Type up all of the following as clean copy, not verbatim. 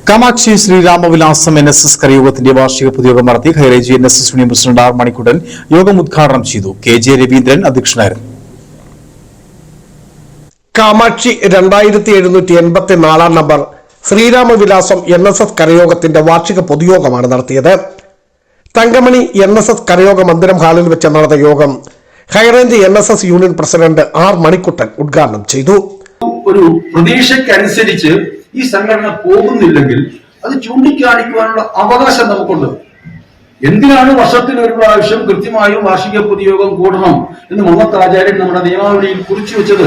Kamakshi Sreeramavilasam NSS കരയോഗത്തിന്റെ വാർഷിക പൊതുയോഗം നടത്തി high range NSS union president R Manikuttan യോഗം ഉദ്ഘാടനം ചെയ്തു. KJ രവീന്ദ്രൻ അധ്യക്ഷനായിരുന്നു. കാമാക്ഷി 2784 നമ്പർ ശ്രീരാമവിലാസം NSS കരയോഗത്തിന്റെ വാർഷിക പൊതുയോഗമാണ് നടത്തിയത്. തങ്കമണി NSS കരയോഗ മന്ദിരം ഹാളിൽ വെച്ച് നടന്ന യോഗം high range NSS union president R Manikuttan ഉദ്ഘാടനം ചെയ്തു. ഒരു പ്രതീക്ഷയ്ക്കനുസരിച്ച് ഈ സംഘടന പോകുന്നില്ലെങ്കിൽ അത് ചൂണ്ടിക്കാണിക്കുവാനുള്ള അവകാശം നമുക്കുണ്ട്. എന്തിനാണ് വർഷത്തിൽ ഒരു പ്രാവശ്യം കൃത്യമായും വാർഷിക പൊതുയോഗം കൂടണം എന്ന് മുഹമ്മദ് ആചാര്യൻ നമ്മുടെ നിയമാവലിയിൽ കുറിച്ചു വെച്ചത്?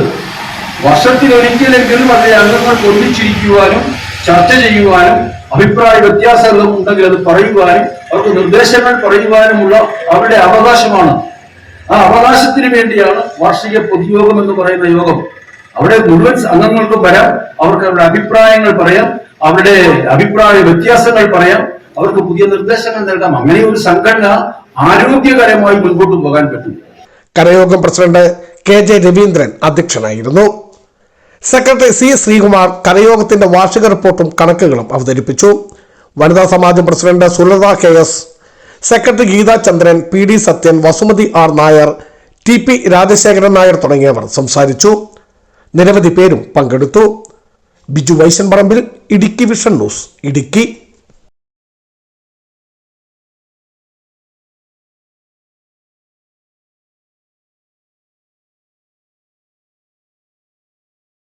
വർഷത്തിൽ ഒരിക്കലെങ്കിലും അതിലെ അംഗങ്ങൾ ഒന്നിച്ചിരിക്കുവാനും ചർച്ച ചെയ്യുവാനും അഭിപ്രായ വ്യത്യാസങ്ങൾ ഉണ്ടെങ്കിൽ അത് പറയുവാനും അവർക്ക് നിർദ്ദേശങ്ങൾ പറയുവാനുമുള്ള അവരുടെ അവകാശമാണ്. ആ അവകാശത്തിന് വേണ്ടിയാണ് വാർഷിക പൊതുയോഗം എന്ന് പറയുന്ന യോഗം. അവിടെ മുഴുവൻ അംഗങ്ങൾക്കും വരാം, അവർക്ക് അവരുടെ അഭിപ്രായങ്ങൾ പറയാം, അവരുടെ അഭിപ്രായ വ്യത്യാസങ്ങൾ പറയാം, അവർക്ക് പുതിയ നിർദ്ദേശങ്ങൾ നൽകാം. അങ്ങനെ ഒരു സംഘടന ആരോഗ്യകരമായി മുൻപോട്ട് പോകാൻ പറ്റും. കരയോഗം പ്രസിഡന്റ് KJ രവീന്ദ്രൻ അധ്യക്ഷനായിരുന്നു. സെക്രട്ടറി C ശ്രീകുമാർ കരയോഗത്തിന്റെ വാർഷിക റിപ്പോർട്ടും കണക്കുകളും അവതരിപ്പിച്ചു. വനിതാ സമാജം president Sulatha KS, secretary Geetha Chandran, PD Sathyan, Vasumathi R Nair, TP Rajasekharan Nair തുടങ്ങിയവർ സംസാരിച്ചു. നിരവധി പേരും പങ്കെടുത്തു. Biju Vaishan Parambil, Idukki vision news, Idukki.